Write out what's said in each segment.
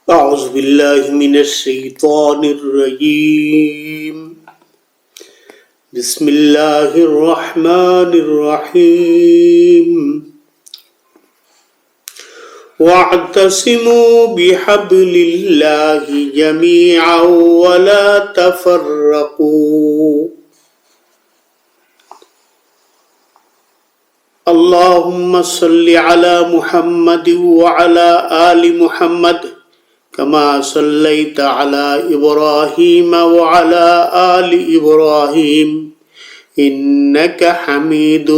أعوذ بالله من الشيطان الرجيم. بسم الله الرحمن الرحيم. واعتصموا بحبل الله جميعا ولا تفرقوا. اللهم صل على محمد وعلى آل محمد كما صليت على إبراهيم وعلى آل إبراهيم إنك حميد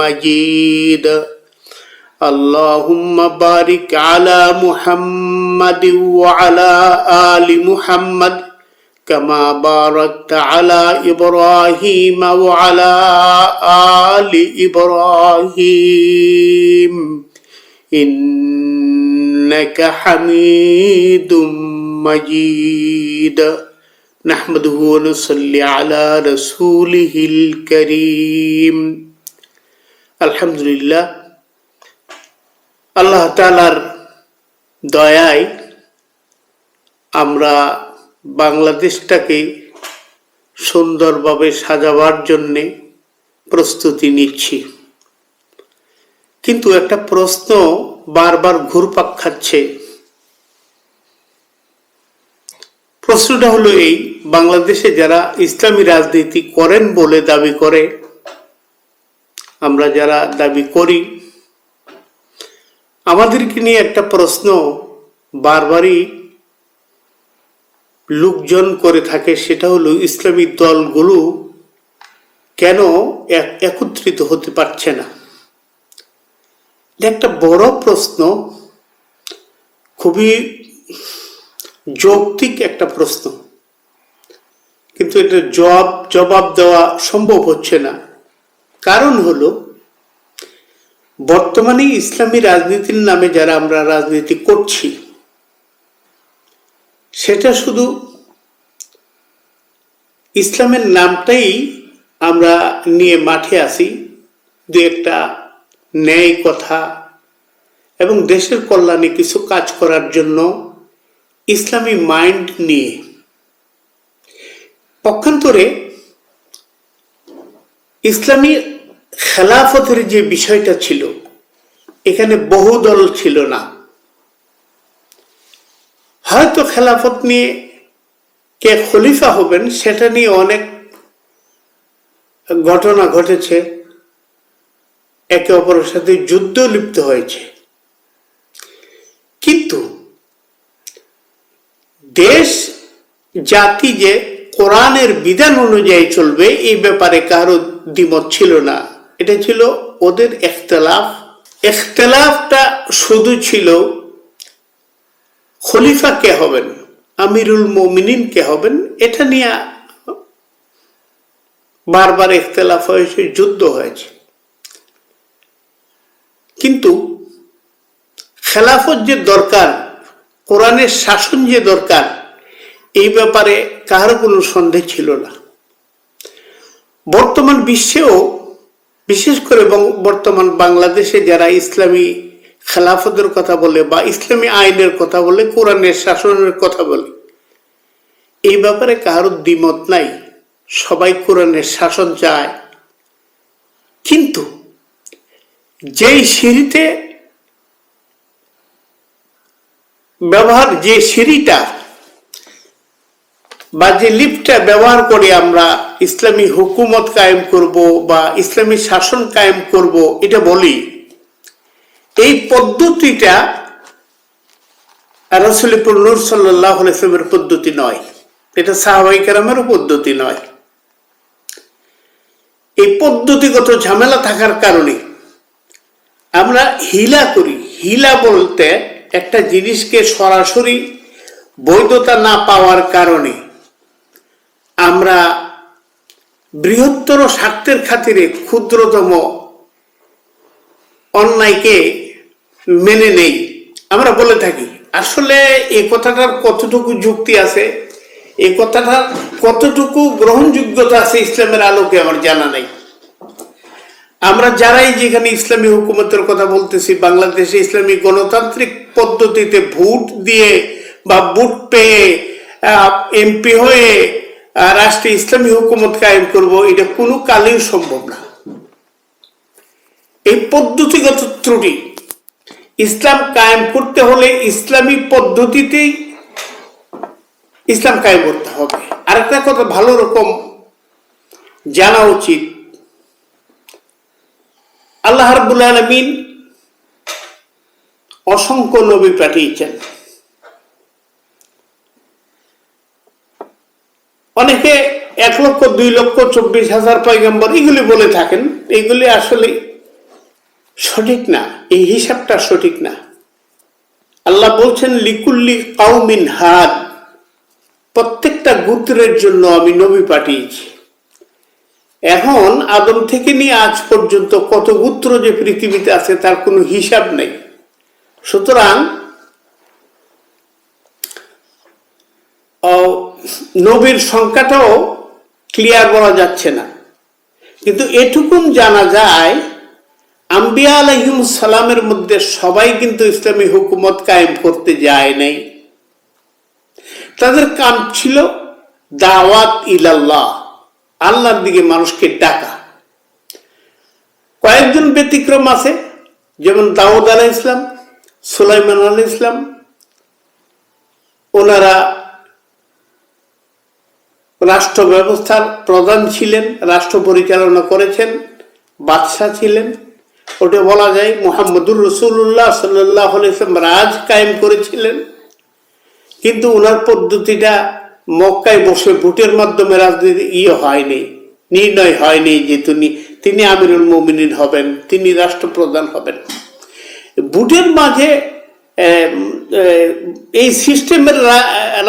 مجيد. اللهم بارك على محمد وعلى آل محمد كما باركت على إبراهيم وعلى آل إبراهيم إنك حميد مجيد. نحمده ونصلي على رسوله الكريم. الحمد لله. আল্লাহ তাআলার দয়ায় আমরা বাংলাদেশটাকে সুন্দরভাবে সাজাবার জন্যে প্রস্তুতি নিচ্ছি, কিন্তু একটা প্রশ্ন বারবার ঘুরপাক খাচ্ছে। প্রশ্নটা হলো এই, বাংলাদেশে যারা ইসলামী রাজনীতি করেন বলে দাবি করে, আমরা যারা দাবি করি, আমাদেরকে নিয়ে একটা প্রশ্ন বারবারই লোকজন করে থাকে, সেটা হলো ইসলামী দলগুলো কেন একত্রিত হতে পারছে না। একটা বড় প্রশ্ন, খুবই যৌক্তিক একটা প্রশ্ন, কিন্তু এটা জবাব দেওয়া সম্ভব হচ্ছে না। কারণ হলো, বর্তমানে ইসলামী রাজনীতির নামে যারা আমরা রাজনীতি করছি, সেটা শুধু ইসলামের নামটাই আমরা নিয়ে মাঠে আসি, দু একটা ন্যায় কথা এবং দেশের কল্যাণে কিছু কাজ করার জন্য ইসলামী মাইন্ড নিয়ে। পক্ষান্তরে ইসলামী খেলাফতের যে বিষয়টা ছিল, এখানে বহুদল ছিল না। হয়তো খেলাফত নিয়ে কে খলিফা হবেন সেটা নিয়ে অনেক ঘটনা ঘটেছে, একে অপরের সাথে যুদ্ধ লিপ্ত হয়েছে, কিন্তু দেশ জাতি যে কোরআনের বিধান অনুযায়ী চলবে এই ব্যাপারে কারো দ্বিমত ছিল না। এটা ছিল ওদের ইখতিলাফ। ইখতিলাফটা শুধু ছিল খলিফা কে হবেন, আমিরুল মুমিনিন কে হবেন, এটা নিয়ে বারবার ইখতিলাফ হয়েছে, যুদ্ধ হয়েছে। কিন্তু খেলাফত যে দরকার, কোরআনের শাসন যে দরকার, এই ব্যাপারে কারো কোনো সন্দেহ ছিল না। বর্তমান বিশ্বেও, বিশেষ করে বর্তমান বাংলাদেশে যারা ইসলামী খেলাফতের কথা বলে বা ইসলামী আইনের কথা বলে, কোরআনের শাসনের কথা বলে, এই ব্যাপারে কারো দ্বিমত নাই। সবাই কোরআনের শাসন চায়, কিন্তু যেই সিঁড়িতে যে সিঁড়িটা বা যে লিফটটা ব্যবহার করে আমরা ইসলামী হুকুমত কায়েম করব বা ইসলামী শাসন কায়েম করব, এটা বলি, এই পদ্ধতিটা রাসূলুল্লাহ নূর সাল্লাল্লাহু আলাইহি ওয়াসাল্লামের পদ্ধতি নয়, এটা সাহাবায়ে কেরামেরও পদ্ধতি নয়। এই পদ্ধতিগত ঝামেলা থাকার কারণে আমরা হিলা করি। হিলা বলতে একটা জিনিসকে সরাসরি বৈধতা না পাওয়ার কারণে আমরা বৃহত্তর স্বার্থের খাতিরে ক্ষুদ্রতম অন্যায়কে মেনে নেই। আমরা বলে থাকি, আসলে এই কথাটার কতটুকু যুক্তি আছে, এই কথাটার কতটুকু গ্রহণযোগ্যতা আছে ইসলামের আলোকে আমার জানা নেই। আমরা যারাই যেখানে ইসলামী হুকুমতের কথা বলতেছি, বাংলাদেশে ইসলামী গণতান্ত্রিক পদ্ধতিতে ভোট দিয়ে বা ভোট পেয়ে এমপি হয়ে রাষ্ট্রে ইসলামী হুকুমত কায়েম করব, এটা কোনো কালেই সম্ভব না। এই পদ্ধতিগত ত্রুটি। ইসলাম কায়েম করতে হলে ইসলামী পদ্ধতিতেই ইসলাম কায়েম করতে হবে। আরেকটা কথা ভালো রকম জানা উচিত, আল্লাহ রাব্বুল আলামিন অসংখ্য নবী পাঠিয়েছেন। অনেকে 1,02,24,000 পয়গম্বর এগুলি বলে থাকেন, এগুলি আসলে সঠিক না, এই হিসাবটা সঠিক না। আল্লাহ বলছেন লিকুল্লি কাউমিন হাদ, প্রত্যেকটা গোত্রের জন্য আমি নবী পাঠিয়েছি। এখন আদম থেকে নিয়ে আজ পর্যন্ত কত গোত্র যে পৃথিবীতে আছে তার কোনো হিসাব নেই। সুতরাং নবীর সংখ্যাটাও ক্লিয়ার বলা যাচ্ছে না, কিন্তু এটুকুন জানা যায় আম্বিয়া আলাইহিমুস সালামের মধ্যে সবাই কিন্তু ইসলামী হুকুমত কায়েম করতে যায় নাই। তাদের কাম ছিল দাওয়াত ইলাল্লাহ, আল্লাহর দিকে মানুষকে ডাকা। কয়েকজন ব্যতিক্রম আছে, যেমন দাউদ আলাইহিস সালাম, সুলাইমান আলাইহিস সালাম। ওনারা রাষ্ট্র ব্যবস্থার প্রধান ছিলেন, রাষ্ট্র পরিচালনা করেছেন, বাদশাহ ছিলেন। ওটা বলা যায় মুহাম্মদুর রাসূলুল্লাহ সাল্লাল্লাহু আলাইহি ওয়াসাল্লাম রাজ কায়েম করেছিলেন, কিন্তু ওনার পদ্ধতিটা মক্কায় বসে ভোটের মাধ্যমে রাজনীতি হয়নি, নির্ণয় হয়নি যে তিনি আমিরুল মুমিনিন হবেন, তিনি রাষ্ট্রপ্রধান হবেন। ভোটের মাঝে এই সিস্টেমের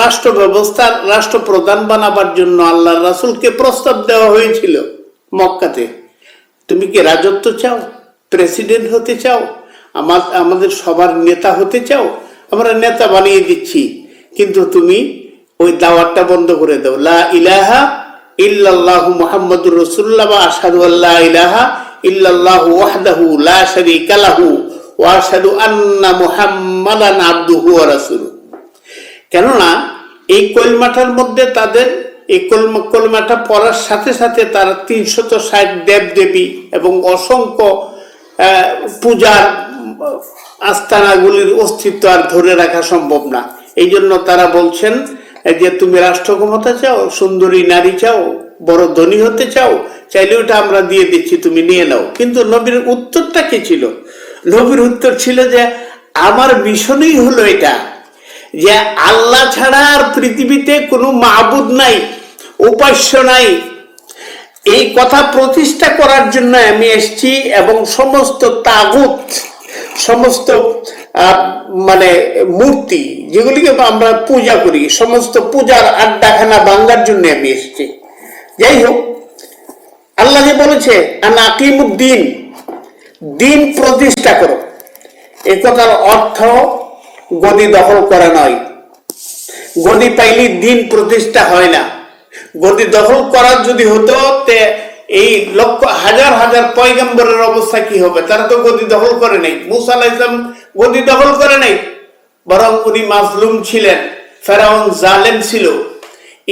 রাষ্ট্র ব্যবস্থার রাষ্ট্রপ্রধান বানাবার জন্য আল্লাহর রাসূলকে প্রস্তাব দেওয়া হয়েছিল মক্কাতে। তুমি কি রাজত্ব চাও, প্রেসিডেন্ট হতে চাও, আমাদের সবার নেতা হতে চাও, আমরা নেতা বানিয়ে দিচ্ছি, কিন্তু তুমি ওই দাওয়াতটা বন্ধ করে দাও, লা ইলাহা ইল্লাল্লাহু মুহাম্মাদুর রাসূলুল্লাহ ওয়া আশহাদু আল্লা ইলাহা ইল্লাল্লাহু ওয়াহদাহু লা শারীকা লাহু ওয়া আশহাদু আন্না মুহাম্মাদান আবদুহু ওয়া রাসূলুহু। কেননা এই কলমাটার মধ্যে তাদের এই কলমাটা পড়ার সাথে সাথে তারা 360 দেবদেবী এবং অসংখ্য পূজার আস্তানাগুলির অস্তিত্ব আর ধরে রাখা সম্ভব না। এই জন্য তারা বলছেন যে তুমি রাষ্ট্র ক্ষমতা চাও, সুন্দরী নারী চাও, বড় ধনী হতে চাও, চাইলে ওটা আমরা দিয়ে দিচ্ছি, তুমি নিয়ে নাও। কিন্তু নবীর উত্তরটা কি ছিল? নবীর উত্তর ছিল যে আমার মিশনই হলো এটা, যে আল্লাহ ছাড়া আর পৃথিবীতে কোনো মাবুদ নাই, উপাস্য নাই। এই কথা প্রতিষ্ঠা করার জন্য আমি এসেছি, এবং সমস্ত তাগুত, সমস্ত মানে মূর্তি যেগুলিকে আমরা পূজা করি, সমস্ত পূজার আড্ডাখানা ভাঙার জন্য আমি এসেছি। যাই হোক, আল্লাহ যে বলেছে আনাকিমুদ্দিন, দিন প্রতিষ্ঠা করো, এই কথার অর্থ গদি দখল করা নয়। গদি পাইলে দিন প্রতিষ্ঠা হয় না। গদি দখল করার যদি হতো, এই লক্ষ হাজার হাজার পয়গম্বরের অবস্থা কি হবে? তারা তো গদি দখল করে নাই। মুসা আলাইহিস সালাম গদি দখল করে নাই, বরং উনি মাজলুম ছিলেন, ফেরাউন জালেম ছিল।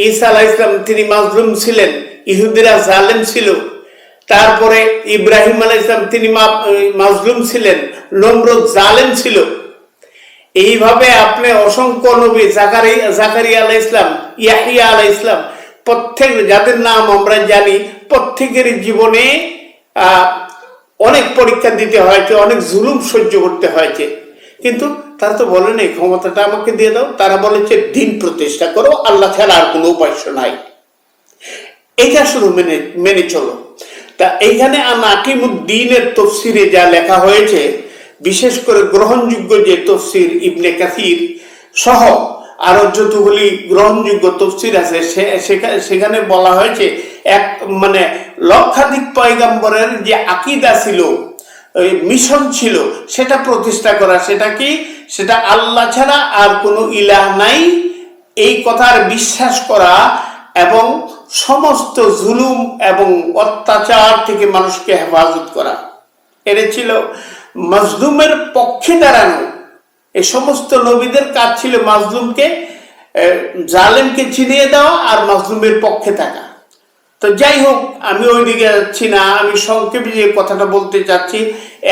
ঈসা আলাইহিস সালাম তিনি মাজলুম ছিলেন, ইহুদিরা জালেম ছিল। তারপরে ইব্রাহিম আলাইহিস সালাম তিনি মাজলুম ছিলেন, নমরুদ জালেম ছিল। এইভাবে আপনি অসংখ্য নবী, জাকারিয়া আলাইহিস সালাম, ইয়াহইয়া আলাইহিস সালাম, প্রত্যেক যাদের নাম আমরা জানি, প্রত্যেকের জীবনে অনেক পরীক্ষা দিতে হয়েছে, অনেক জুলুম সহ্য করতে হয়েছে, কিন্তু তারা তো বলে নেই ক্ষমতাটা আমাকে দিয়ে দাও। তারা বলেছে দিন প্রতিষ্ঠা করো, আল্লাহ ছাড়া আর কোনো উপাস্য নাই। এটা শুধু মেনে চলো। তা এইখানে আনাকিমুদ্দিনের তফসিরে যা লেখা হয়েছে, বিশেষ করে গ্রহণযোগ্য যে তফসির ইবনে কাসির সহ আরো যতগুলি গ্রহণযোগ্য তফসির আছে, সেখানে বলা হয়েছে এক মানে লক্ষাধিক পয়গম্বরের যে আকীদা ছিল, মিশন ছিল, সেটা প্রতিষ্ঠা করা। সেটা কি? সেটা আল্লাহ ছাড়া আর কোনো ইলাহ নাই, এই কথার বিশ্বাস করা এবং সমস্ত জুলুম এবং অত্যাচার থেকে মানুষকে হেফাজত করা। এটা ছিল মাজলুমের পক্ষে দাঁড়ানো, এই সমস্ত নবীদের কাজ ছিল মাজলুমকে, জালেমকে চিনিয়ে দেওয়া আর মাজলুমের পক্ষে থাকা। তো যাই হোক, আমি ওইদিকে যাচ্ছি না, আমি সংক্ষেপে যে কথাটা বলতে চাচ্ছি,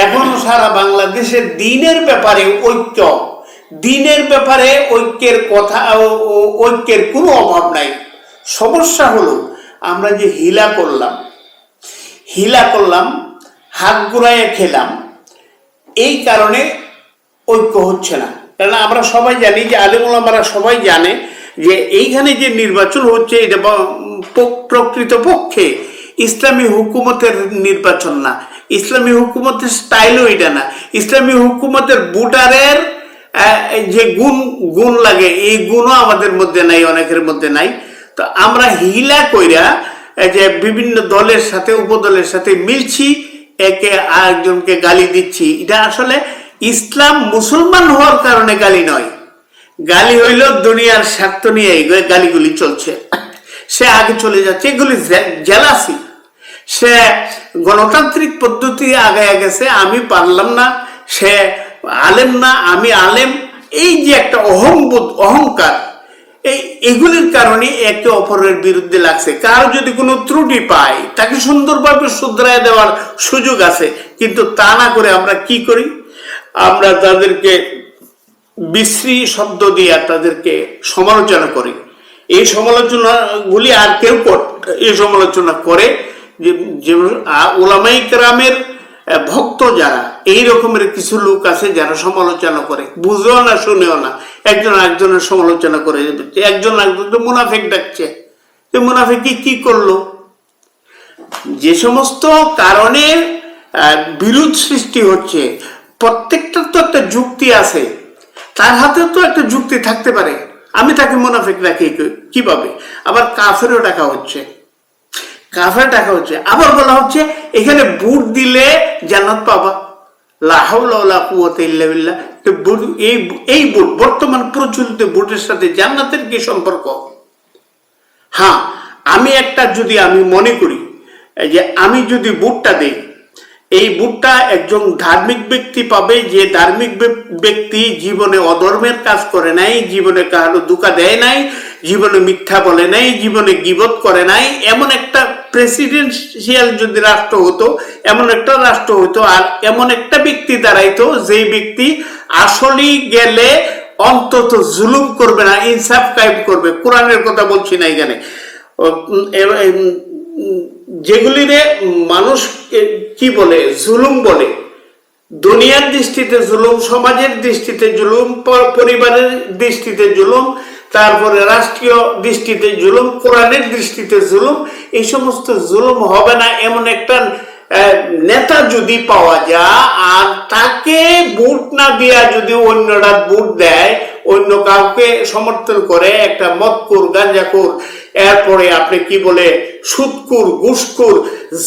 এখনো সারা বাংলাদেশের দিনের ব্যাপারে ঐক্য, দিনের ব্যাপারে ঐক্যের কথা, ঐক্যের কোনো অভাব নাই। সমস্যা হলো আমরা যে হিলা করলাম, হাত ঘুরাইয়া খেলাম, এই কারণে ঐক্য হচ্ছে না। কারণ আমরা সবাই জানি যে আলেম ওলামারা সবাই জানে যে এইখানে যে নির্বাচন হচ্ছে এটা প্রকৃতপক্ষে ইসলামী হুকুমতের নির্বাচন না, ইসলামী হুকুমতের স্টাইলও এটা না, ইসলামী হুকুমতের ভোটারের যে গুণ লাগে এই গুণও আমাদের মধ্যে নাই, অনেকের মধ্যে নাই। তো আমরা হিলা কইরা যে বিভিন্ন দলের সাথে উপদলের সাথে মিলছি, একে আরেকজনকে গালি দিচ্ছি, এটা আসলে ইসলাম মুসলমান হওয়ার কারণে গালি নয়, গালি হইল দুনিয়ার স্বার্থ নিয়ে গালিগুলি চলছে। সে আগে চলে যাচ্ছে, এগুলি জেলাসি। সে গণতান্ত্রিক পদ্ধতি আগায় গেছে, আমি পারলাম না, সে আলেম না আমি আলেম, এই যে একটা অহংবোধ, অহংকার, এগুলির কারণে একে অপরের বিরুদ্ধে লাগছে। কারো যদি কোনো ত্রুটি পায় তাকে সুন্দরভাবে শুধরায় দেওয়ার সুযোগ আছে, কিন্তু তা না করে আমরা কি করি, আমরা তাদেরকে বিশ্রী শব্দ দিয়ে তাদেরকে সমালোচনা করি। এই সমালোচনাগুলি আর কেউ এই সমালোচনা করে যে ওলামাই কেরামের ভক্ত যারা, এই রকমের কিছু লোক আছে যারা সমালোচনা করে, বুঝেও না শুনেও না, একজন একজনের সমালোচনা করে, একজন একজনকে মুনাফিক ডাকছে। মুনাফিক কি করলো? যে সমস্ত কারণে বিরোধ সৃষ্টি হচ্ছে, প্রত্যেকটার তো একটা যুক্তি আছে, তার হাতে তো একটা যুক্তি থাকতে পারে। আমি তাকে মুনাফিক রাখি কিভাবে? আবার কাফেরও ডাকা হচ্ছে, আবার বলা হচ্ছে এখানে বুট দিলে জান্নাত পাবা, লা হাওলা ওয়ালা কুওয়াতা ইল্লা বিল্লাহ। এই বুট, বর্তমান প্রচলিত বুটের সাথে জান্নাতের কি সম্পর্ক? হ্যাঁ, আমি মনে করি যে আমি যদি বুটটা দেই, এই বুটটা একজন ধার্মিক ব্যক্তি পাবে, যে ধার্মিক ব্যক্তি জীবনে অধর্মের কাজ করে নাই, জীবনে কারো ধোঁকা দেয় নাই, জীবনে মিথ্যা বলে নাই, জীবনে গীবত করে নাই, এমন একটা প্রেসিডেন্সিয়াল যদি রাষ্ট্র হতো, এমন একটা রাষ্ট্র হতো, আর এমন একটা ব্যক্তি দাঁড়াইতো যেই ব্যক্তি আসলেই গেলে অন্তত জুলুম করবে না, ইনসাফ কায়েম করবে। কোরআনের কথা বলছি না এখানে, যেগুলিরে মানুষ কি বলে, জুলুম বলে, দুনিয়ার দৃষ্টিতে জুলুম, সমাজের দৃষ্টিতে জুলুম, পরিবারের দৃষ্টিতে জুলুম, তারপরে রাষ্ট্রীয় দৃষ্টিতে জুলুম, কোরআনের দৃষ্টিতে জুলুম, এই সমস্ত জুলুম হবে না এমন একটা নেতা যদি পাওয়া যায়, আর তাকে ভোট না দিয়া যদি অন্যরা ভোট দেয়, অন্য কাউকে সমর্থন করে, একটা মদকুর, গাঁজাকুর, এরপরে আপনি কি বলে সুদকুর, ঘুষকুর,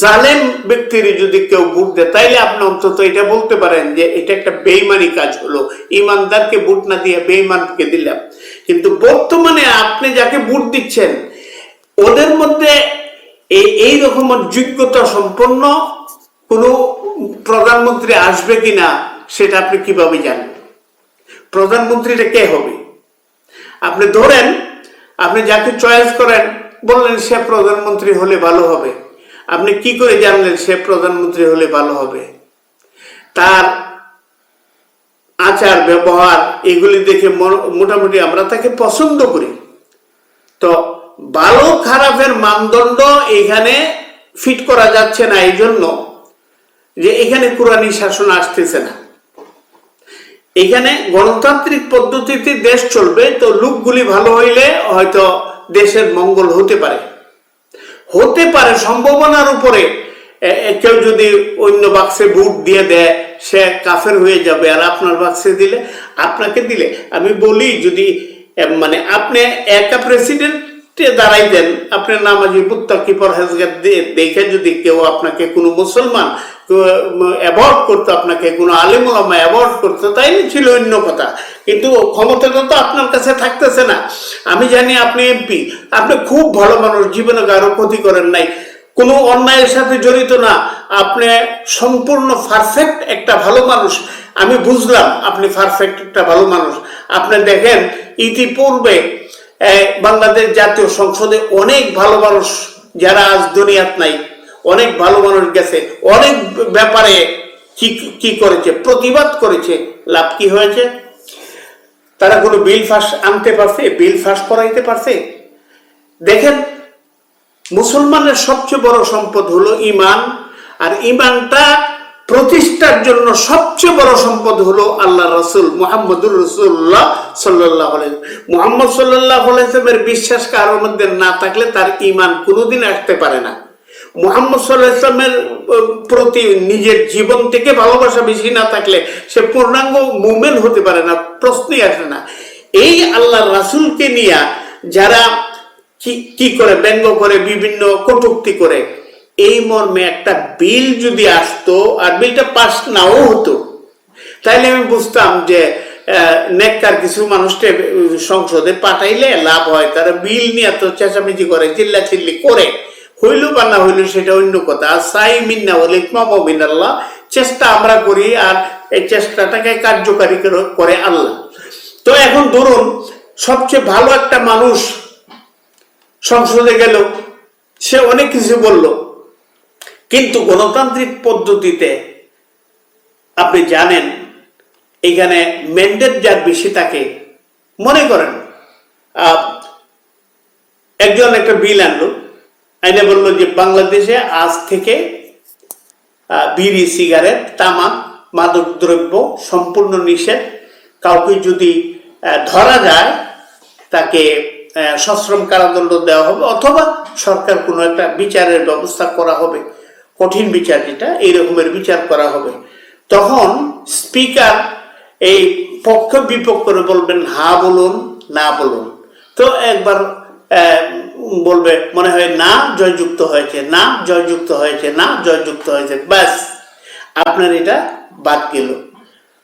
জালেম ব্যক্তির যদি কেউ ভোট দেয়, তাইলে আপনি অন্তত এটা বলতে পারেন যে এটা একটা বেঈমানি কাজ হলো, ইমানদারকে ভোট না দিয়ে বেঈমানকে দিলাম। কিন্তু বর্তমানে আপনি যাকে ভোট দিচ্ছেন ওদের মধ্যে এই রকম যোগ্যতা সম্পন্ন কোনো প্রধানমন্ত্রী আসবে কিনা সেটা আপনি কিভাবে জানেন? প্রধানমন্ত্রীটা কে হবে? আপনি ধরেন, আপনি যাকে চয়েস করেন বললেন সে প্রধানমন্ত্রী হলে ভালো হবে, আপনি কি করে জানলেন সে প্রধানমন্ত্রী হলে ভালো হবে? তার আচার ব্যবহার এগুলি দেখে মোটামুটি আমরা তাকে পছন্দ করি। তো ভালো খারাপের মানদণ্ড এখানে ফিট করা যাচ্ছে না, এই জন্য যে এখানে কোরআনী শাসন আসতেছে না। এখানে গণতান্ত্রিক পদ্ধতিতে দেশ চলবে, তো লোকগুলি ভালো হইলে হয়তো দেশের মঙ্গল হতে পারে সম্ভাবনার উপরে। কেউ যদি অন্য বাক্সে ভোট দিয়ে দেয় সে কাফের হয়ে যাবে, আর আপনার বাক্সে দিলে, আপনাকে দিলে, আমি বলি যদি মানে আপনি একা প্রেসিডেন্টে দাঁড়াই দেন, আপনার নামাজি মুত্তাকি পরহেজগার দেখে যদি কেউ আপনাকে কোনো মুসলমান অ্যাভয়েড করতো, আপনাকে কোনো আলেম ওলামা অ্যাভয়েড করতো, তাইলে ছিল অন্য কথা। কিন্তু ক্ষমতাটা তো আপনার কাছে থাকতেছে না। আমি জানি আপনি এমপি, আপনি খুব ভালো মানুষ, জীবনে কারো ক্ষতি করেন নাই, কোনো অন্যায়ের সাথে জড়িত না, আপনি সম্পূর্ণ পারফেক্ট একটা ভালো মানুষ। আমি বুঝলাম আপনি পারফেক্ট একটা ভালো মানুষ। আপনি দেখেন ইতিপূর্বে বাংলাদেশ জাতীয় সংসদে অনেক ভালো মানুষ যারা আজ দুনিয়াত নাই, অনেক ভালো মানুষ গেছে, অনেক ব্যাপারে কি করেছে, প্রতিবাদ করেছে। লাভ কি হয়েছে? তারা কোনো বিল পাস আনতে পারছে, বিল পাস করাইতে পারছে? দেখেন, মুসলমানের সবচেয়ে বড় সম্পদ হলো ইমান, আর ইমানটা প্রতিষ্ঠার জন্য সবচেয়ে বড় সম্পদ হলো আল্লাহ রসুল মুহাম্মদুর রাসূলুল্লাহ সাল্লাল্লাহু আলাইহি ওয়াসাল্লাম। মুহাম্মদ সাল্লাল্লাহু আলাইহি ওয়াসাল্লামের বিশ্বাস কারোর মধ্যে না থাকলে তার ইমান কোনোদিন আসতে পারে না। মুহাম্মদ সাল্লাল্লাহু আলাইহি ওয়াসাল্লামের প্রতি নিজের জীবন থেকে ভালোবাসা বেশি না থাকলে সে পূর্ণাঙ্গ মুমিন হতে পারে না, প্রশ্নই আসে না। এই আল্লাহর রাসূলকে নিয়ে যারা কি করে, ব্যঙ্গ করে, বিভিন্ন কটূক্তি করে, এই মর্মে একটা বিল যদি আসতো আর বিলটা পাস নাও হতো, তাইলে আমি বুঝতাম যে নেককার কিছু মানুষকে সংসদে পাঠাইলে লাভ হয়। তারা বিল নিয়ে তো চেঁচামেচি করে, চিল্লাচিল্লি করে, হইল বা না হইল সেটা অন্য কথা। আর সাই মিন্না ওয়াল ইকমা মিনাল্লাহ, চেষ্টা আমরা করি আর এই চেষ্টাটাকে কার্যকারী করে আল্লাহ। তো এখন ধরুন সবচেয়ে ভালো একটা মানুষ সংসদে গেল, সে অনেক কিছু বলল, কিন্তু গণতান্ত্রিক পদ্ধতিতে আপনি জানেন এখানে ম্যান্ডেট যার বেশি থাকে, মনে করেন একজন একটা বিল আনলো, আইনে বললো যে বাংলাদেশে আজ থেকে বিড়ি, সিগারেট, তামাক, মাদক দ্রব্য সম্পূর্ণ নিষেধ। কাউকে যদি ধরা যায় তাকে সশ্রম কারাদণ্ড দেওয়া হবে, অথবা সরকার কোনো একটা বিচারের ব্যবস্থা করা হবে, কঠিন বিচার, যেটা এই রকমের বিচার করা হবে। তখন স্পিকার এই পক্ষ বিপক্ষে বলবেন হা বলুন না বলুন, তো একবার বলবে মনে হয় না জয়যুক্ত হয়েছে, না জয়যুক্ত হয়েছে, না জয়যুক্ত হয়েছে, ব্যাস আপনার এটা বাদ গেল।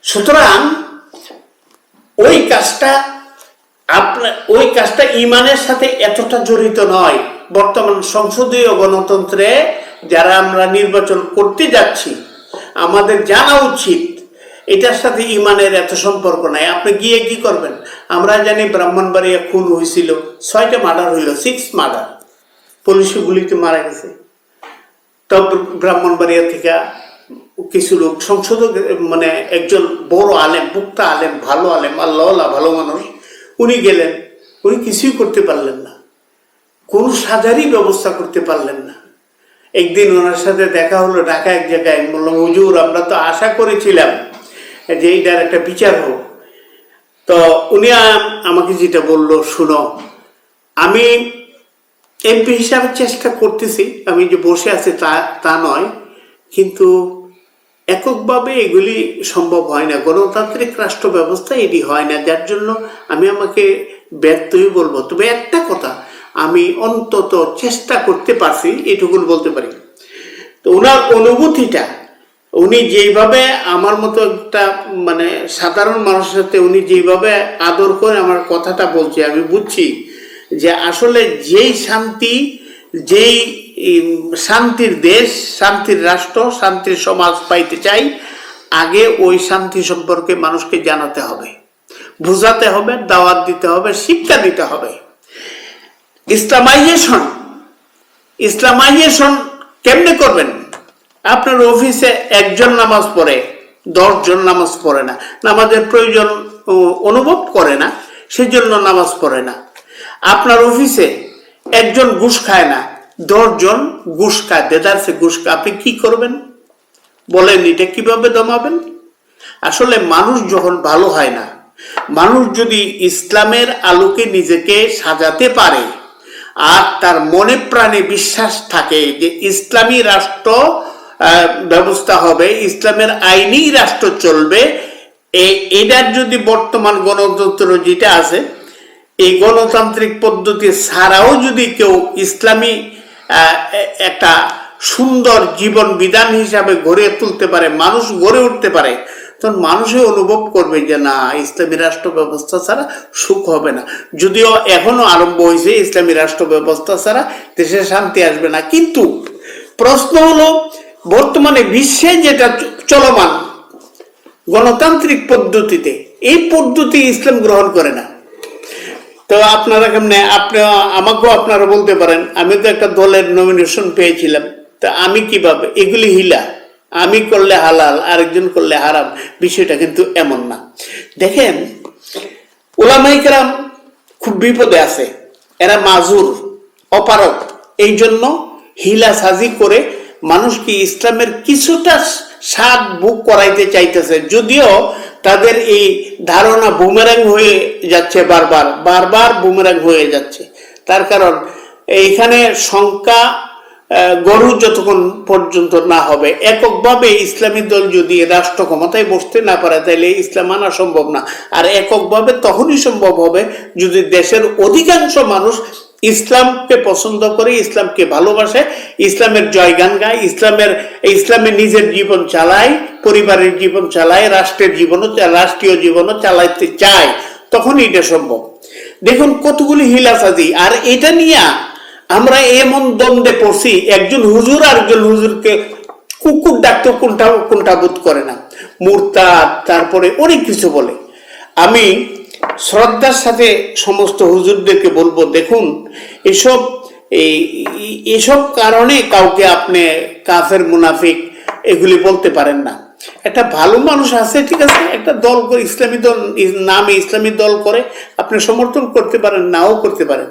সুতরাং ওই কাজটা ইমানের সাথে এতটা জড়িত নয়। বর্তমান সংসদীয় গণতন্ত্রে যারা আমরা নির্বাচন করতে যাচ্ছি, আমাদের জানা উচিত এটার সাথে ইমানের এত সম্পর্ক নাই। আপনি গিয়ে কি করবেন? আমরা জানি ব্রাহ্মণবাড়িয়া খুন হয়েছিল, 6টা মার্ডার হইল, 6 মার্ডার, পুলিশের গুলিতে মারা গেছে। তব ব্রাহ্মণবাড়িয়া থেকে কিছু লোক সংসদ, মানে একজন বড় আলেম, পুক্তা আলেম, ভালো আলেম, আল্লাহ ভালো মানুষ, উনি গেলেন, উনি কিছুই করতে পারলেন না, কোন সাজারই ব্যবস্থা করতে পারলেন না। একদিন ওনার সাথে দেখা হলো ঢাকা এক জায়গায়, বললাম হুজুর আমরা তো আশা করেছিলাম যে এইটার একটা বিচার হোক। তো উনি আমাকে যেটা বললো, শুনো আমি এমপি হিসাবে চেষ্টা করতেছি, আমি যে বসে আছি তা নয়, কিন্তু এককভাবে এগুলি সম্ভব হয় না, গণতান্ত্রিক রাষ্ট্র ব্যবস্থা এটি হয় না, যার জন্য আমাকে ব্যর্থই বলবো। তবে একটা কথা, আমি অন্তত চেষ্টা করতে পারছি, এটুকুন বলতে পারি। তো ওনার অনুভূতিটা, উনি যেইভাবে আমার মতো একটা মানে সাধারণ মানুষের সাথে উনি যেইভাবে আদর করে আমার কথাটা বলছে, আমি বুঝছি যে আসলে যেই শান্তি, যেই শান্তির দেশ, শান্তির রাষ্ট্র, শান্তির সমাজ পাইতে চাই, আগে ওই শান্তি সম্পর্কে মানুষকে জানাতে হবে, বোঝাতে হবে, দাওয়াত দিতে হবে, শিক্ষা দিতে হবে। ইসলামাইজেশন কেমনে করবেন? আপনার অফিসে একজন নামাজ পড়ে, 10 জন নামাজ পড়ে না, নামাজের প্রয়োজন অনুভব করে না, সেজন্য নামাজ পড়ে না। আপনার অফিসে একজন ঘুষ খায় না, 10 জন ঘুষ খায়, দেদারসে ঘুষ খায়, আপনি কি করবেন বলেন? এটা কিভাবে দমাবেন? আসলে মানুষ যখন ভালো হয় না, মানুষ যদি ইসলামের আলোকে নিজেকে সাজাতে পারে আর তার মনে প্রাণে বিশ্বাস থাকে যে ইসলামী রাষ্ট্র ব্যবস্থা হবে, ইসলামের আইনি রাষ্ট্র চলবে, এটার যদি বর্তমান গণতন্ত্র যেটা আছে, এই গণতান্ত্রিক পদ্ধতি ছাড়াও যদি কেউ ইসলামী একটা সুন্দর জীবন বিধান হিসাবে গড়ে তুলতে পারে, মানুষ গড়ে উঠতে পারে, তখন মানুষই অনুভব করবে যে না, ইসলামী রাষ্ট্র ব্যবস্থা ছাড়া সুখ হবে না। যদিও এখনো আরম্ভ হয়েছে, ইসলামী রাষ্ট্র ব্যবস্থা ছাড়া দেশে শান্তি আসবে না, কিন্তু প্রশ্ন হলো বর্তমানে বিশ্বে যেটা চলমান গণতান্ত্রিক পদ্ধতিতে, এই পদ্ধতি ইসলাম গ্রহণ করে না। তো আপনারা কেমনে, আমাকেও আপনারা বলতে পারেন, আমি তো একটা দলের নমিনেশন পেয়েছিলাম, তা আমি কিভাবে, এগুলি হিলা, আমি করলে হালাল আরেকজন করলে হারাম, বিষয়টা কিন্তু এমন না। দেখেন, উলামায়ে কেরাম খুব বিপদে আছে, এরা মাজুর, অপারক, এই জন্য হিলা সাজি করে মানুষকে ইসলামের কিছুটা স্বাদ ভোগ করাইতে চাইতেছে, যদিও তাদের এই ধারণা বুমেরাং হয়ে যাচ্ছে, বারবার বুমেরাং হয়ে যাচ্ছে। তার কারণ এইখানে সংখ্যা গরু যতক্ষণ পর্যন্ত না হবে, এককভাবে ইসলামী দল যদি রাষ্ট্র ক্ষমতায় বসতে না পারে, তাহলে ইসলাম আনা সম্ভব না। আর এককভাবে তখনই সম্ভব হবে যদি দেশের অধিকাংশ মানুষ ইসলামকে পছন্দ করে, ইসলামকে ভালোবাসে, ইসলামের জয়গান গায়, ইসলামের নিজের জীবন চালায়, পরিবারের জীবন চালায়, রাষ্ট্রীয় জীবনও চালাইতে চায়, তখন এটা সম্ভব। দেখুন কতগুলি হিলাসাজি, আর এটা নিয়ে আমরা এমন দ্বন্দ্বে পড়ছি, একজন হুজুর আরেকজন হুজুরকে কুকুর ডাকতে কোনটা বোধ করে না, মুরতাদ, তারপরে অনেক কিছু বলে। আমি শ্রদ্ধার সাথে সমস্ত হুজুরদেরকে বলবো, দেখুন এসব কারণে কাউকে আপনি কাফের মুনাফিক এগুলি বলতে পারেন না। একটা ভালো মানুষ আছে, ঠিক আছে, একটা দল করে, ইসলামী দল নামে ইসলামী দল করে, আপনি সমর্থন করতে পারেন, নাও করতে পারেন,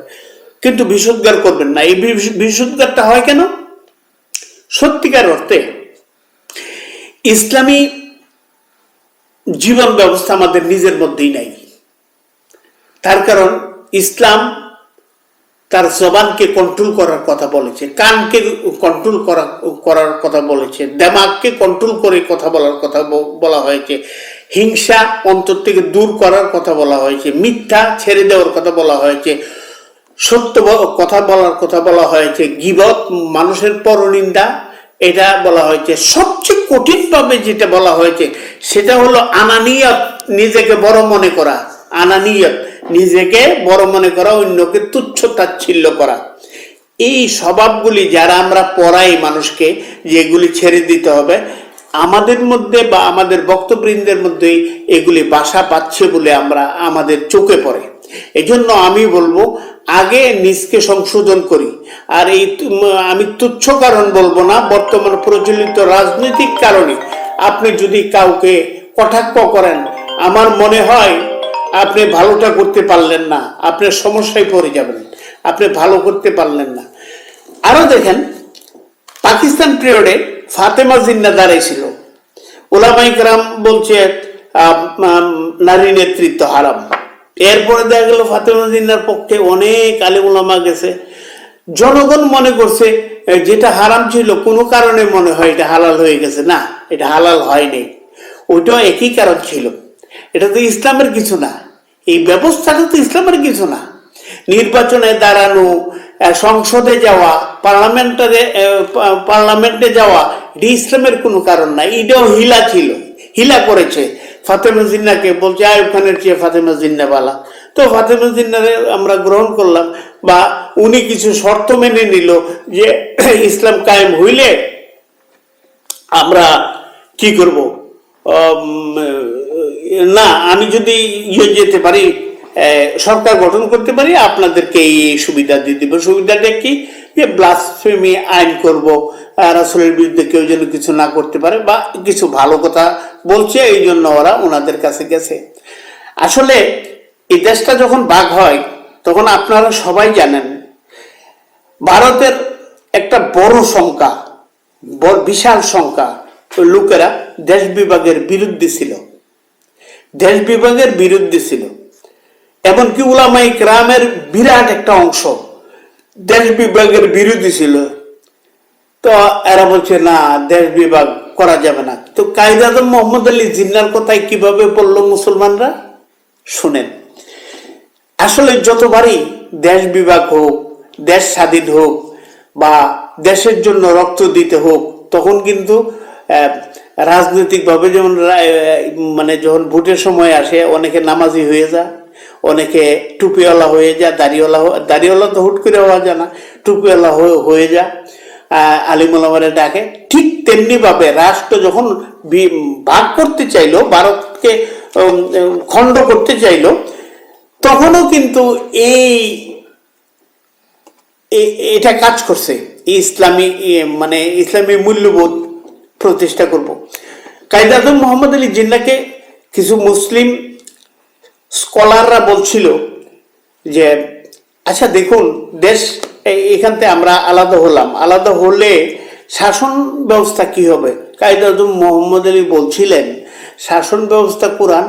কিন্তু বিষোদ্গার করবেন না। এই বিষোদ্গারটা হয় কেন? সত্যিকার অর্থে ইসলামী জীবন ব্যবস্থা আমাদের নিজের মধ্যেই নাই। তার কারণ ইসলাম তার জবানকে কন্ট্রোল করার কথা বলেছে, কানকে কন্ট্রোল করার কথা বলেছে, দিমাগকে কন্ট্রোল করে কথা বলার কথা বলা হয়েছে, হিংসা অন্তর থেকে দূর করার কথা বলা হয়েছে, মিথ্যা ছেড়ে দেওয়ার কথা বলা হয়েছে, সত্য কথা বলার কথা বলা হয়েছে, গীবত, মানুষের পরনিন্দা, এটা বলা হয়েছে। সবচেয়ে কঠিন ভাবে যেটা বলা হয়েছে সেটা হলো আনানিয়ত, নিজেকে বড় মনে করা, আনানিয়ত, নিজেকে বড় মনে করা, অন্যকে তুচ্ছ তাচ্ছিল্য করা। এই স্বভাবগুলি যারা আমরা পড়াই মানুষকে, যেগুলি ছেড়ে দিতে হবে, আমাদের মধ্যে বা আমাদের বক্তবৃন্দের মধ্যে এগুলি বাসা পাচ্ছে বলে আমাদের চোখে পড়ে। এই জন্য আমি বলবো, আগে নিজকে সংশোধন করি। আর আমি তুচ্ছ কারণ বলবো না, বর্তমান প্রচলিত রাজনৈতিক কারণে আপনি যদি কাউকে কটাক্ষ করেন, আমার মনে হয় আপনি ভালোটা করতে পারলেন না, আপনি সমস্যায় পড়ে যাবেন, আপনি ভালো করতে পারলেন না। আরো দেখেন, পাকিস্তান পিরিয়ডে ফাতেমা জিন্নাহ দাঁড়াইছিল, উলামায়ে কেরাম বলছে নারী নেতৃত্ব হারাম। এরপরে দেখা গেল ফাতেমা জিন্নাহর পক্ষে অনেক আলেম উলামা গেছে, জনগণ মনে করছে যেটা হারাম ছিল কোনো কারণে মনে হয় এটা হালাল হয়ে গেছে। না, এটা হালাল হয়নি, ওইটাও একই কারণ ছিল। এটা তো ইসলামের কিছু না, এই ব্যবস্থাটা তো ইসলামের কিছু না। নির্বাচনে দাঁড়ানো, সংসদে যাওয়া, পার্লামেন্টে যাওয়া, এটা ইসলামের কোনো কারণ না, এটাও হিলা ছিল, হিলা করেছে। ফাতেমা জিন্নাহকে বলছে আইয়ুব খানের চেয়ে ফাতেমা জিন্নাহ বালা, তো ফাতেমা জিন্নাহরে আমরা গ্রহণ করলাম, বা উনি কিছু শর্ত মেনে নিল যে ইসলাম কায়েম হইলে আমরা কি করব, না আমি যদি যেতে পারি, সরকার গঠন করতে পারি, আপনাদেরকে এই সুবিধা দিয়ে দিব। সুবিধাটা কি? যে ব্লাসফেমি আইন করব, রাসূলের বিরুদ্ধে কেউ যেন কিছু না করতে পারে, বা কিছু ভালো কথা বলছে, এই জন্য ওরা ওনাদের কাছে গেছে। আসলে এই দেশটা যখন ভাগ হয় তখন আপনারা সবাই জানেন, ভারতের একটা বড় সংখ্যা, বিশাল সংখ্যা লোকেরা দেশ বিভাগের বিরুদ্ধে ছিল, এমনকি উলামায়ে কেরামের বিরাট একটা অংশ দেশ বিভাগের বিরোধী ছিল। তো এরা বলছে না, দেশ বিভাগ করা যাবে না। তো কায়েদ আজম মোহাম্মদ আলী জিন্নাহর কথায় কিভাবে বললো মুসলমানরা? শুনেন, আসলে যতবারই দেশ বিভাগ হোক, দেশ স্বাধীন হোক, বা দেশের জন্য রক্ত দিতে হোক, তখন কিন্তু রাজনৈতিকভাবে যেমন যখন ভোটের সময় আসে, অনেকে নামাজি হয়ে যায়, অনেকে টুপিওয়ালা হয়ে যায়, দাড়িওয়ালা তো হুট করে হওয়া যায় না, টুপিওয়ালা হয়ে যায়, আলিম ওলামারে ডাকে। ঠিক তেমনি ভাবে রাষ্ট্র যখন ভাগ করতে চাইলো, ভারতকে খণ্ড করতে চাইলো, তখনও কিন্তু এটা কাজ করছে, ইসলামী মানে ইসলামী মূল্যবোধ প্রতিষ্ঠা করব। কায়েদ আজম মোহাম্মদ আলী জিন্নাহকে কিছু মুসলিম স্কলাররা বলছিল যে আচ্ছা দেখুন, দেশ এখান থেকে আমরা আলাদা হলাম, আলাদা হলে শাসন ব্যবস্থা কি হবে? কায়েদ আজম মোহাম্মদ আলী বলছিলেন শাসন ব্যবস্থা কোরআন,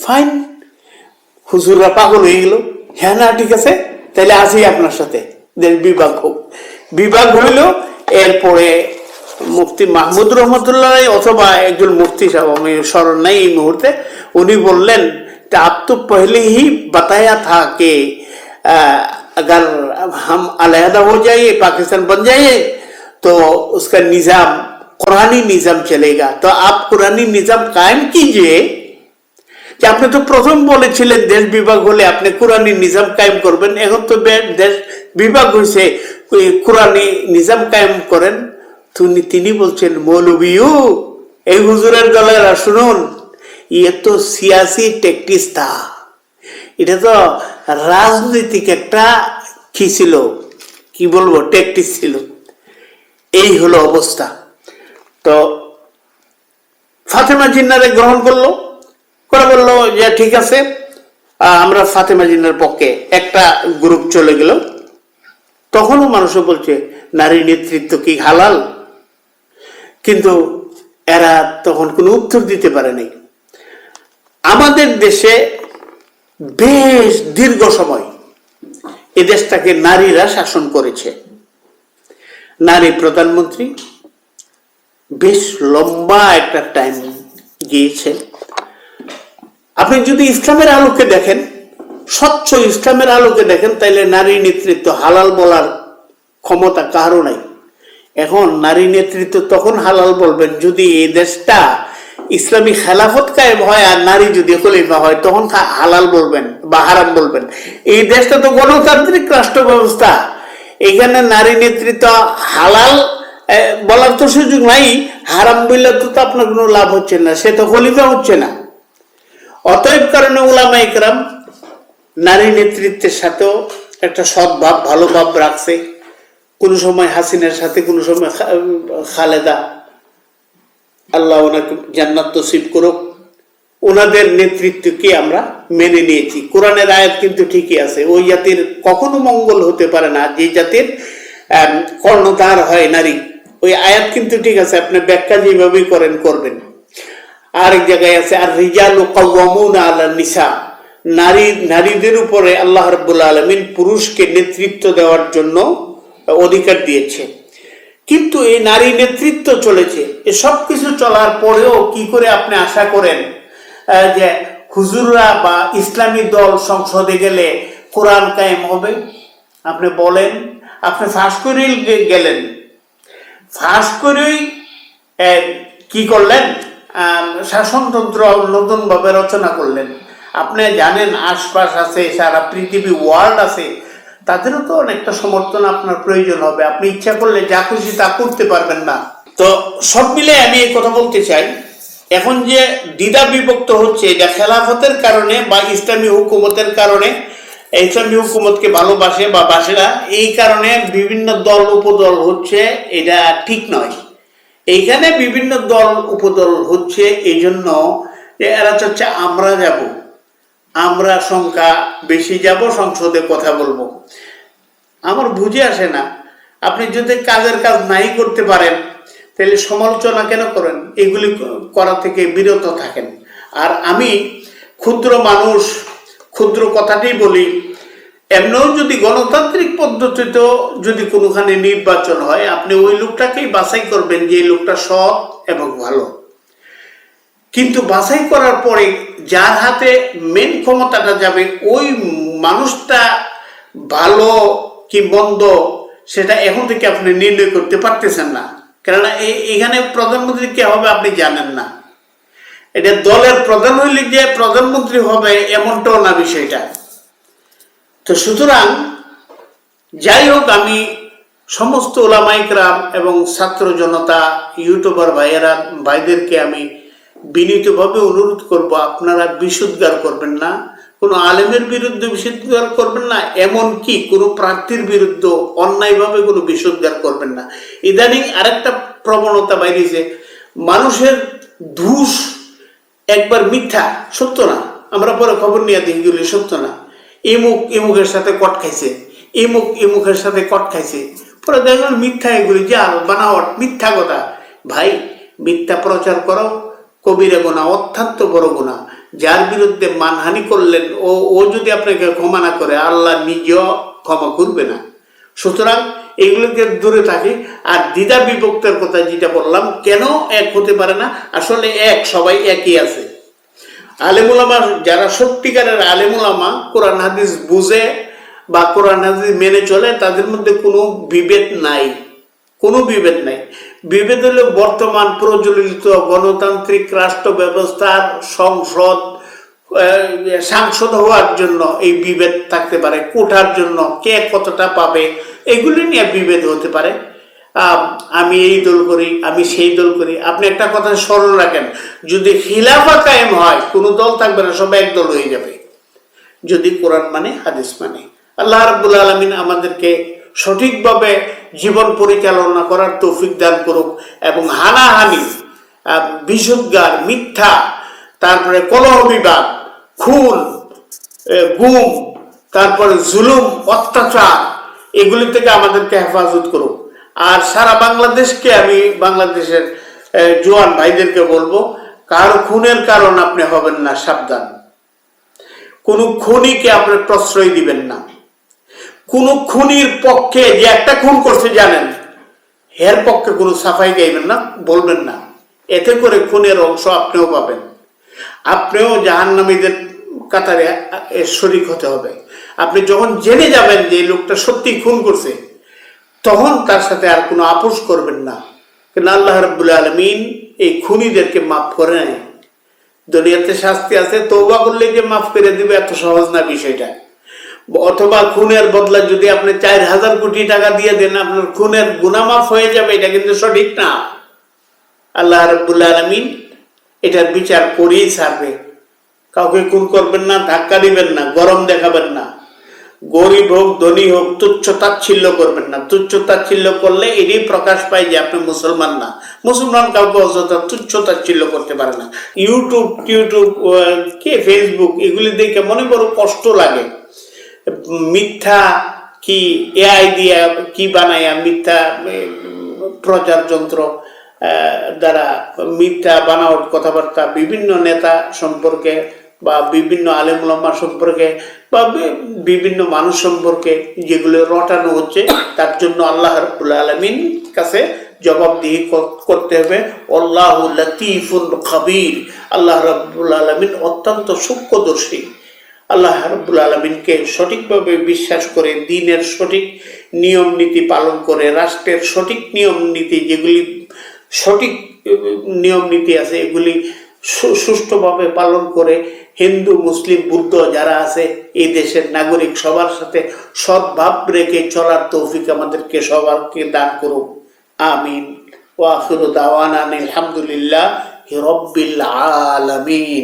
ফাইন। হুজুররা পাগল হয়ে গেল, হ্যাঁ না ঠিক আছে, তাহলে আসি আপনার সাথে, দেশ বিভাগ হোক। বিভাগ হইল। এরপরে মুফতি মাহমুদ রহমতুল্লাহ অথবা একজন মুফতি সাহেব, আমি স্মরণ নাই এই মুহূর্তে, উনি বললেন आप तो पहले ही बताया था कि अगर हम अलहदा हो जाइए, पाकिस्तान बन जाइए, तो उसका निजाम कुरानी निजाम चलेगा, तो आप कुरानी निजाम कायम कीजिए। যে আপনি তো প্রথম বলেছিলেন দেশ বিভাগ হলে আপনি কোরআনী নিজাম কায়েম করবেন, এখন তো দেশ বিভাগ হয়েছে, কোরআনী নিজাম কায়েম করেন। তিনি বলছেন মৌলভিও, এই হুজুরের গলারা শুনুন, ইয়ে তো সিয়াসি ট্যাকটিক্স থা, এটা তো রাজনৈতিক একটা কি ছিল, কি বলবো, ট্যাকটিক্স ছিল। এই হলো অবস্থা। তো ফাতেমা জিন্নাহরে গ্রহণ করলো, করে বললো যে ঠিক আছে, আমরা ফাতেমা জিন্নাহর পক্ষে। একটা গ্রুপ চলে গেল। তখনও মানুষও বলছে নারী নেতৃত্ব কি হালাল? কিন্তু এরা তখন কোনো উত্তর দিতে পারে নাই। আমাদের দেশে বেশ দীর্ঘ সময় এ দেশটাকে নারীরা শাসন করেছে। নারী প্রধানমন্ত্রী বেশ লম্বা একটা টাইম গিয়েছে। আপনি যদি ইসলামের আলোকে দেখেন, স্বচ্ছ ইসলামের আলোকে দেখেন, তাইলে নারী নেতৃত্ব হালাল বলার ক্ষমতা কারো নাই। এখন নারী নেতৃত্ব তখন হালাল বলবেন যদি এই দেশটা ইসলামী খেলাফত কায়েম হয়, আর নারী যদি খলিফা হয় তখন হালাল বলবেন বা হারাম বলবেন। এই দেশটা তো গণতান্ত্রিক রাষ্ট্র ব্যবস্থা, এখানে নারী নেতৃত্ব হালাল বলার তো সুযোগ নাই, হারাম বললে তো আপনার কোনো লাভ হচ্ছে না, সে তো খলিফা হচ্ছে না। অতএব কারণে উলামা ইকরাম নারী নেতৃত্বের সাথেও একটা সদ্ভাব, ভালো ভাব রাখছে। কোনো সময় হাসিনার সাথে, কোনো সময় খালেদা, আল্লাহ ওনাকে জান্নাত নসিব করুক, ওনাদের নেতৃত্বকে আমরা মেনে নিয়েছি। কোরআনের আয়াত কিন্তু ঠিকই আছে, ওই জাতির কখনো মঙ্গল হতে পারে না যে জাতির কর্ণধার হয় নারী। ওই আয়াত কিন্তু ঠিক আছে, আপনি ব্যাখ্যা যেভাবেই করেন করবেন। আরেক জায়গায় আছে আর রিজালু কাওয়ামুনা আলা নিসা, নারীদের উপরে আল্লাহ রাব্বুল আলামিন পুরুষকে নেতৃত্ব দেওয়ার জন্য অধিকার দিয়েছে। কিন্তু এই নারী নেতৃত্ব চলেছে, এসব কিছু চলার পরেও কি করে আপনি আশা করেন যে হুজুররা বা ইসলামী দল সংসদে গেলে কোরআন কায়েম হবে? আপনি বলেন, আপনি ফাঁস করেই গেলেন, ফাঁস করেই কি করলেন, শাসনতন্ত্র নতুন ভাবে রচনা করলেন। আপনি জানেন আশপাশ আছে, সারা পৃথিবী ওয়ার্ল্ড আছে, তাদেরও তো অনেকটা সমর্থন আপনার প্রয়োজন হবে। আপনি ইচ্ছা করলে যা খুশি তা করতে পারবেন না। তো সব মিলে আমি এই কথা বলতে চাই, এখন যে দ্বিধা বিভক্ত হচ্ছে, এটা খেলাফতের কারণে বা ইসলামী হুকুমতের কারণে, ইসলামী হুকুমতকে ভালোবাসে বা বাসে না, এই কারণে বিভিন্ন দল উপদল হচ্ছে, এটা ঠিক নয়। এইখানে বিভিন্ন দল উপদল হচ্ছে এই জন্য যে এরা চাচ্ছে আমরা যাব, আমরা সংখ্যা বেশি যাব, সংসদে কথা বলবো। আমার বুঝে আসে না, আপনি যদি কাজের কাজ নাই করতে পারেন তাহলে সমালোচনা কেন করেন? এগুলি করা থেকে বিরত থাকেন। আর আমি ক্ষুদ্র মানুষ, ক্ষুদ্র কথাটি বলি, এমনও যদি গণতান্ত্রিক পদ্ধতিতেও যদি কোনোখানে নির্বাচন হয়, আপনি ওই লোকটাকেই বাছাই করবেন যে এই লোকটা সৎ এবং ভালো। কিন্তু বাছাই করার পরে যার হাতে মেন ক্ষমতাটা যাবে, ওই মানুষটা ভালো কি মন্দ সেটা এখন থেকে আপনি নির্ণয় করতে পারতেছেন না। কেননা এখানে প্রধানমন্ত্রী কে হবে আপনি জানেন না। এটা দলের প্রধান হইলে যে প্রধানমন্ত্রী হবে এমনটাও না বিষয়টা। তো সুতরাং যাই হোক, আমি সমস্ত ওলামায়ে কেরাম এবং ছাত্র জনতা, ইউটিউবার ভাইদেরকে আমি বিনীতভাবে অনুরোধ করব, আপনারা বিষোদ্গার করবেন না, কোনো আলেমের বিরুদ্ধে বিষোদ্গার করবেন না, এমনকি কোনো প্রার্থীর বিরুদ্ধে অন্যায়ভাবে কোনো বিষোদ্গার করবেন না। ইদানিং আরেকটা প্রবণতা বাইরেছে, মানুষের দোষ একবার মিথ্যা, সত্য না, আমরা পরে খবর নিয়ে দেখি গেলে সত্য না, এমুকের সাথে কট খাইছে, এমুকের সাথে কট খাইছে, পরে দেখবেন মিথ্যা, এগুলি জাল বানাওয়াট, মিথ্যা কথা। ভাই, মিথ্যা প্রচার করো কবিরা গুনাহ, অত্যন্ত বড় গুনাহ। যার বিরুদ্ধে মানহানি করলেন, ও যদি আপনাকে ক্ষমা না করে, আল্লাহ নিজেও ক্ষমা করবে না। সুতরাং এগুলোকে দূরে থাকে। আর দ্বিধা বিভক্তের কথা যেটা বললাম, কেন এক হতে পারে না, আসলে এক, সবাই একই আছে। আলেমুলামা যারা সত্যিকারের আলেমুলামা, কোরআন হাদিস বুঝে বা কোরআন হাদিস মেনে চলে, তাদের মধ্যে কোনো বিভেদ নাই, কোনো বিভেদ নাই। বিভেদ হলো বর্তমান প্রচলিত গণতান্ত্রিক রাষ্ট্র ব্যবস্থার সাংসদ হওয়ার জন্য এই বিভেদ থাকতে পারে, কোটার জন্য কে কতটা পাবে, এগুলি নিয়ে বিভেদ হতে পারে। আমি এই দল করি, আমি সেই দল করি। আপনি একটা কথা স্মরণ রাখেন, যদি খিলাফা কায়েম হয়, কোনো দল থাকবে না, সব এক দল হয়ে যাবে, যদি কোরআন মানে, হাদিস মানে। আল্লাহ রাব্বুল আলামিন আমাদেরকে সঠিকভাবে জীবন পরিচালনা করার তৌফিক দান করুক, এবং হানাহানি, বিষোদ্গার, মিথ্যা, তারপরে কলহ বিবাদ, খুন, গুম, তারপরে জুলুম, অত্যাচার, এগুলি থেকে আমাদেরকে হেফাজত করুক। আর সারা বাংলাদেশকে, আমি বাংলাদেশের জোয়ান ভাইদেরকে বলবো, কারো খুনের কারণ আপনি হবেন না, সাবধান। কোন খুনিকে আপনি প্রশ্রয় দিবেন না। কোন খুনির পক্ষে, যে একটা খুন করছে জানেন, এর পক্ষে কোনো সাফাই গাইবেন না, বলবেন না। এতে করে খুনের অংশ আপনিও পাবেন, আপনিও জাহান্নামীদের কাতারে শরীক হতে হবে। আপনি যখন জেনে যাবেন যে এই লোকটা সত্যি খুন করছে, তখন তার সাথে আর কোনো আপোষ করবেন না। কেন আল্লাহ রাব্বুল আলামিন এই খুনিদেরকে মাফ করে নেয়। দুনিয়াতে শাস্তি আছে, তওবা করলে যে মাফ করে দিবে এত সহজ না বিষয়টা। অথবা খুনের বদলা যদি আপনি 4000 কোটি টাকা দিয়ে দেন, আপনার খুনের গুনাহ মাফ হয়ে যাবে, এটা কিন্তু সঠিক না। আল্লাহ রাব্বুল আলামিন এটার বিচার করেই ছাড়বে। কাউকে খুন করবেন না, ধাক্কা দিবেন না, গরম দেখাবেন না, গরিব হোক ধনী হোক, তুচ্ছ তাচ্ছিল্য করবেন না। তুচ্ছ তাচ্ছিল্য করলে এটাই প্রকাশ পায় যে আপনি মুসলমান না। মুসলমান কাউকে অযথা তুচ্ছ তাচ্ছিল্য করতে পারে না। ইউটিউব কে ফেসবুক, এগুলি দেখে মনে বড় কষ্ট লাগে। মিথ্যা কি এআই দিয়ে কি বানায়া, মিথ্যা প্রচার যন্ত্র দ্বারা মিথ্যা বানাওয়াট কথাবার্তা বিভিন্ন নেতা সম্পর্কে বা বিভিন্ন আলেম ওলামা সম্পর্কে বা বিভিন্ন মানুষ সম্পর্কে যেগুলো রটানো হচ্ছে, তার জন্য আল্লাহ রাব্বুল আলামিন কাছে জবাবদিহি করতে হবে। আল্লাহু লাতীফুন খাবীর, আল্লাহ রাব্বুল আলামিন অত্যন্ত সূক্ষ্মদর্শী। আল্লাহ রাব্বুল আলামিনকে সঠিকভাবে বিশ্বাস করে, দ্বীনের সঠিক নিয়ম নীতি পালন করে, রাষ্ট্রের সঠিক নিয়ম নীতি, যেগুলি সঠিক নিয়ম নীতি আছে, এগুলি সুষ্ঠুভাবে পালন করে হিন্দু, মুসলিম, বৌদ্ধ যারা আছে এই দেশের নাগরিক সবার সাথে সদ্ভাব রেখে চলার তৌফিক আমাদেরকে সবাইকে দান করুক। আমিন। ওয়া আখিরু দাওয়ানা আলহামদুলিল্লাহি রাব্বিল আলামিন।